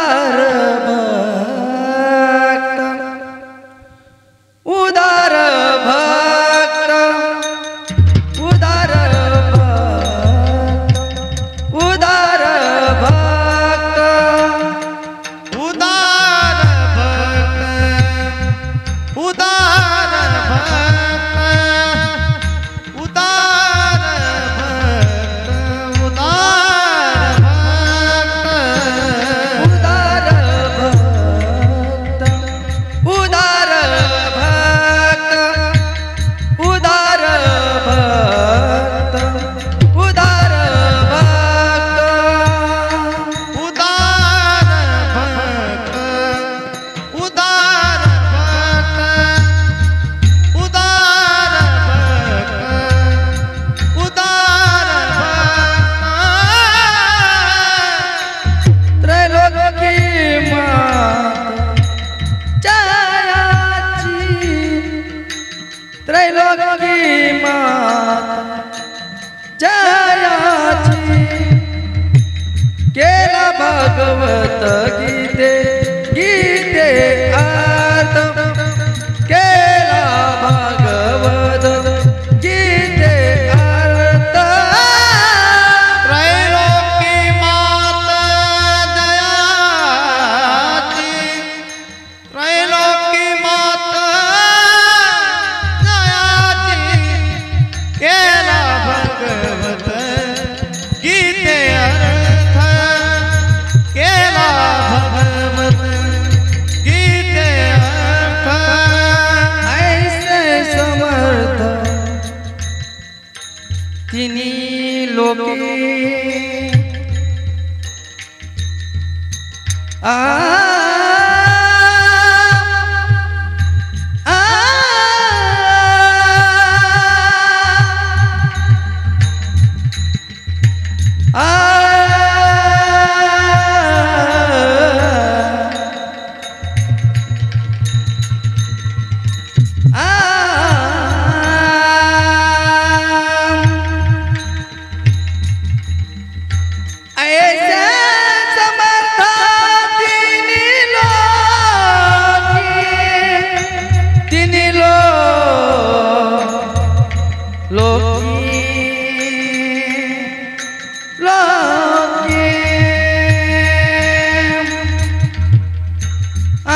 उदार भक्त उदार भक्त उदार भक्त उदार भक्त उदार भक्त उदार भक्त उदार भक्त उदार भक्त उदार भक्त उदार भक्त उदार भक्त उदार भक्त उदार भक्त उदार भक्त त्रैलोकी मात जयाची त्रैलोकी मात जयाची केला भागवत गीते गीते अर्थ केला भागवत गीते अर्थ त्रैलोकी मात दयाची त्रैलोकी मात दयाची केला भगवत गीते अर्थ केला भगवत गीते अर्थ ऐसे समर्थ तिनी लोके आ आ ऐसे समर्थ तिनी लोकी लोकी आ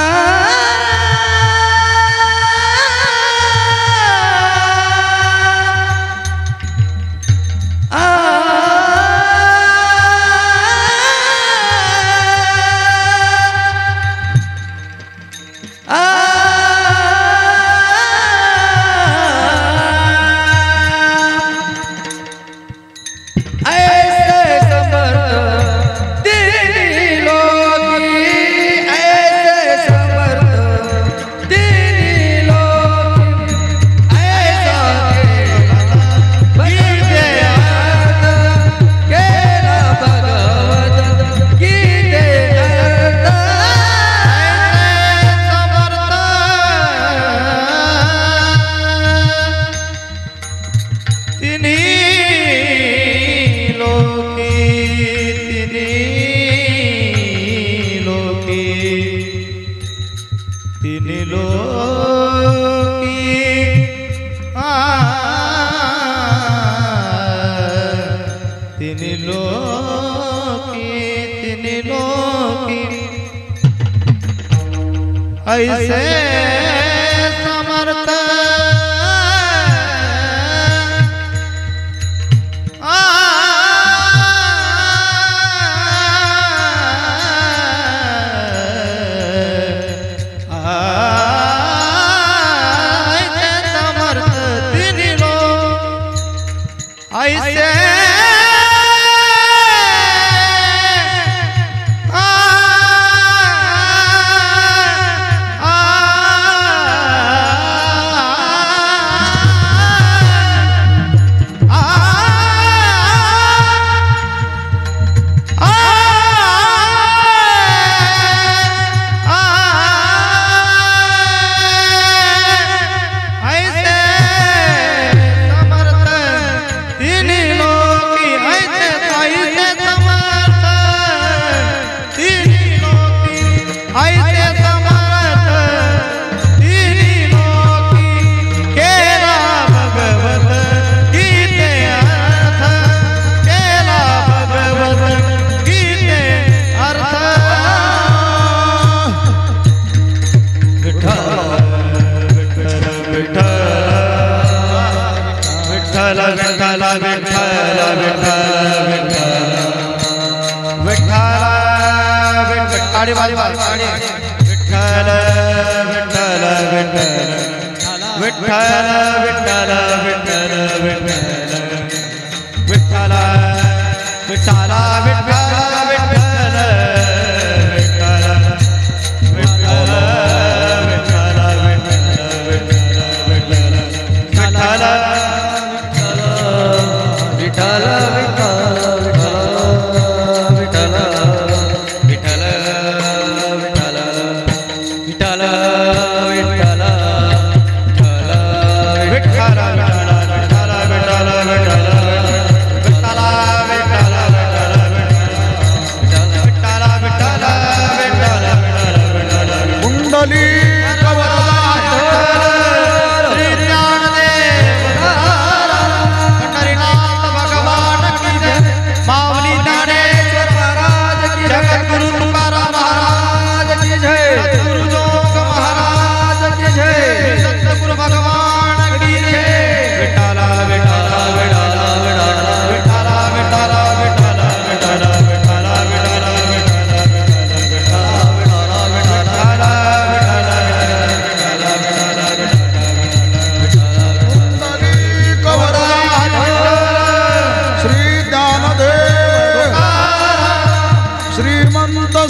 ऐसे समर्थ तिनी लोकी ऐसे समर्थ तिनी लोकी ऐसा केला भगवत गीते अर्थ तिनी लोकी तिनी लोकी ऐसे समर्थ ऐसे ताली वाली वाली विठ्ठल विठ्ठल विठ्ठल विठ्ठल विठ्ठल विठ्ठल विठ्ठल विठ्ठल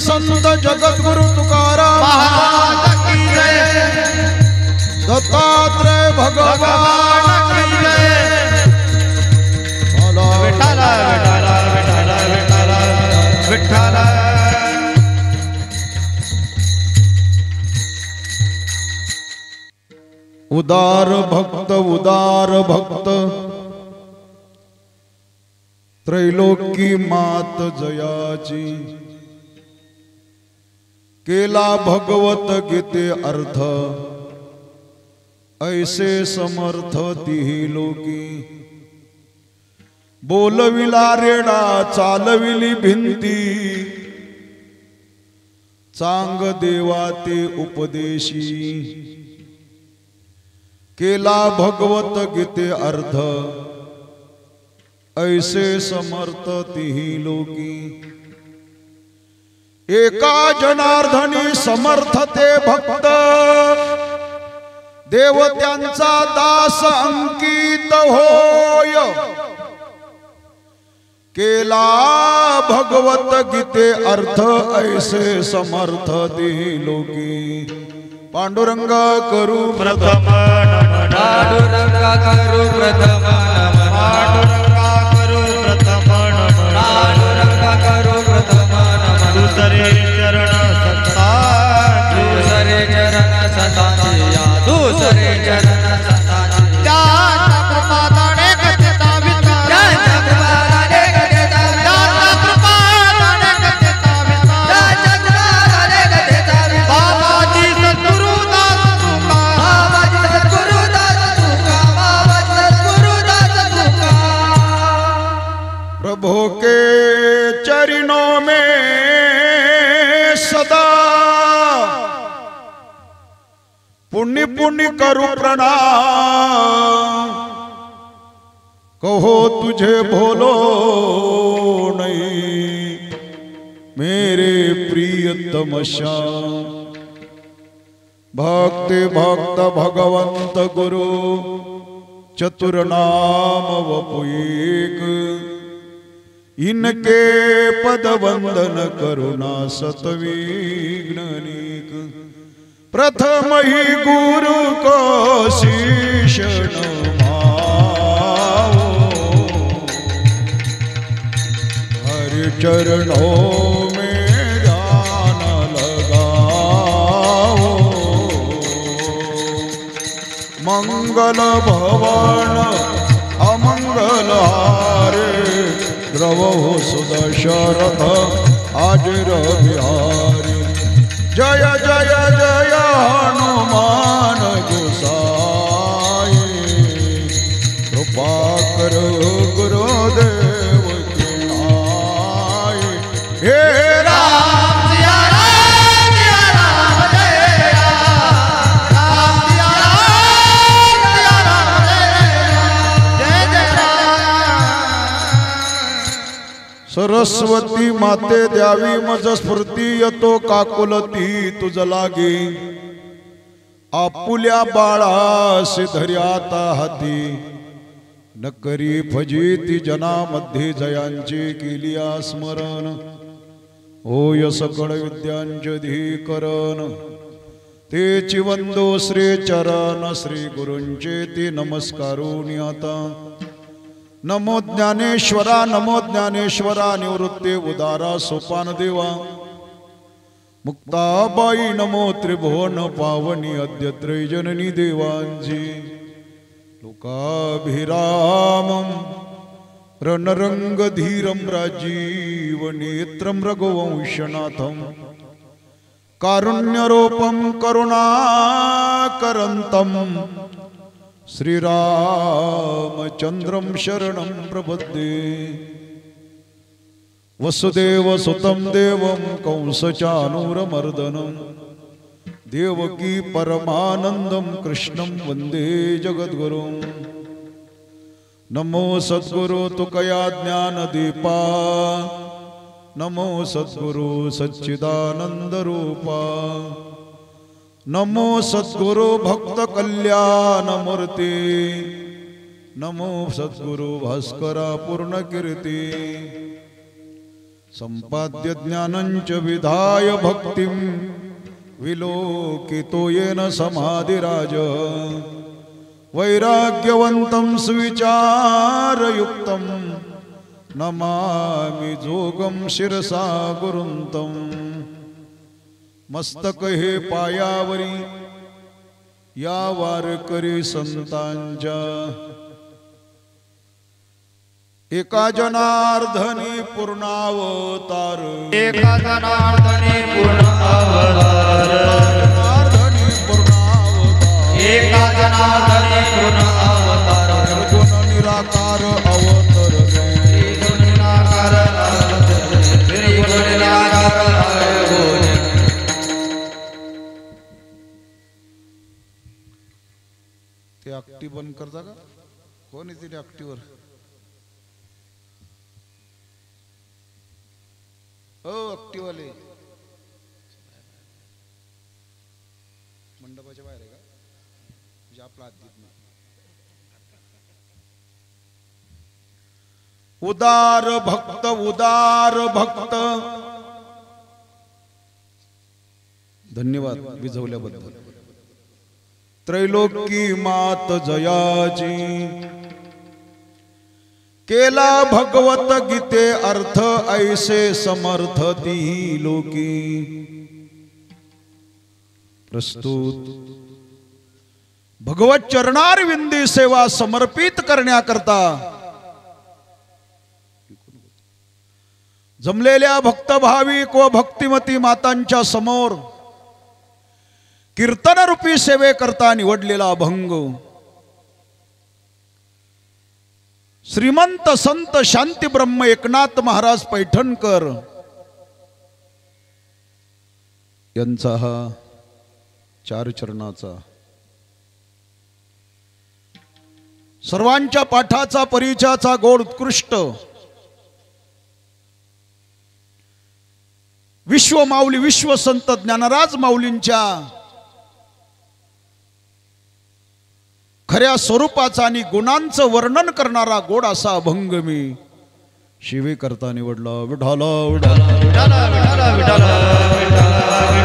संत जगद्गुरु तुकाराम महाराज की जय, दत्तात्रेय भगवान की जय। विठ्ठल विठ्ठल विठ्ठल विठ्ठल विठ्ठल। उदार भक्त त्रैलोकी मात जयाची, केला भगवत गीते अर्थ, ऐसे समर्थ तिही लोकी। बोलविला रेडा चालविली भिंती, चांग देवा ते उपदेशी। केला भगवत गीते अर्थ, ऐसे समर्थ तिही लोकी। एका जनार्दनी समर्थते भक्त, देवत्यांचा दास अंकित होय। केला भगवत गीते अर्थ, ऐसे समर्थ ती लोकी। पांडुरंग करू प्रथम नमन, पांडुरंग करू प्रथम नमन, पांडुरंगा करू प्रथम नमन, पांडुरंग करू प्रथम नमन। दुसरे चरण सत्ताची, दुसरे चरण सताची या, दुसरे चरण सताची। ज्याच्या कृपादाने गतीचा विचार, ज्याच्या कृपादाने गतीचा विचार, ज्याच्या कृपादाने गतीचा विचार, ज्याच्या कृपादाने गतीचा विचार। बाबाजी सद्गुरुदास तुका, बाबाजी सद्गुरुदास तुका, बाबाजी सद्गुरुदास तुका। प्रभु के चरणों में सदा पुण्य पुण्य करूं प्रणाम। कहो तुझे भूलो नहीं मेरे प्रियतम श्याम। भक्ति भक्त भगवंत गुरु चतुर नाम वपु एक। इनके पद वंदन करुणा सतविघ्निक। प्रथम ही गुरु को शीश नमाओ, हरि चरणों में ध्यान लगाओ। मंगल भवन अमंगल हारे, द्रवो सुदशरथ हाजिर बिहारी। जय जय जय हनुमान गोसाई, कृपा करो गुरुदेव की नाई। हे राम सिया राम सिया राम जय राम, सिया राम सिया राम जय जय राम। सरस्वती माते द्यावी मज स्फूर्ती येतो काकुलती तुझ लागे आपुल्या बाळासी धर्याता हाती न करी फजिती जनामध्ये जयांचे केलिया स्मरण होय सकळ विद्यांचे धीकरण तेची वंदो श्री चरण श्री गुरूंचे ती नमस्कारून आता नमो ज्ञानेश्वरा निवृत्ते उदारा सोपान देवा मुक्ताबाई नमो त्रिभुवन पावनी अद्य त्रैजननी देवांजी लोकाभिरामं रणरंग धीरं राजीव नेत्रं रघुवंशनाथं कारुण्यरूपं करुणाकरन्तं श्रीरामचन्द्रं शरणं प्रपद्ये वसुदेवसुतं देवं कंसचानूरमर्दनं देवकी परमानन्दं कृष्णं वन्दे जगद्गुरुं नमो सद्गुरु तुकया ज्ञानदीपा नमो सद्गुरु सच्चिदानन्दरूपा नमो सद्गुरु भक्त कल्याणमूर्ती नमो सद्गुरु भास्करा पूर्णकीर्ती संपाद्य ज्ञानंच विधाय भक्तिं विलोकितो येन समाधिराज वैराग्यवन्तं सुविचारयुक्तं नमामि जोगं शिरसा गुरुन्तं मस्तक हे पायावरी या वारकरी संतांच्या एका जनार्दनी पूर्णावतार एका जनार्दनी पूर्ण अवतार जनार्दनी पूर्णावतार एका जनार्दनी पूर्ण अवतार निर्गुण निराकार अवतरले निराकार निर्गुण निराकार अवतरले. ते ऍक्टिव्ह बंद करता का कोण येते ऍक्टिव्हवर ओ ऍक्टिव्ह वाले मंडपाच्या बाहेर आहे का म्हणजे आपला हात देत नाही. उदार भक्त धन्यवाद विझवल्याबद्दल. त्रैलोकी मात जयाची केला भगवत गीते अर्थ ऐसे समर्थ ती लोकी. प्रस्तुत भगवत चरणारविंदी सेवा समर्पित करण्याकरता जमलेल्या भक्त भाविक व भक्तिमती मातांच्या समोर कीर्तन रूपी सेवेकरता निवडलेला अभंग श्रीमंत संत शांती ब्रह्म एकनाथ महाराज पैठणकर यांचा हा चार चरणाचा सर्वांच्या पाठाचा परिचयाचा गोड उत्कृष्ट विश्व माऊली विश्व संत ज्ञानराज माऊलींच्या खऱ्या स्वरूपाचा आणि गुणांचं वर्णन करणारा गोड असा अभंग मी शिवे करता निवडला. विठाला विठाला विठाला विठाला विठाला.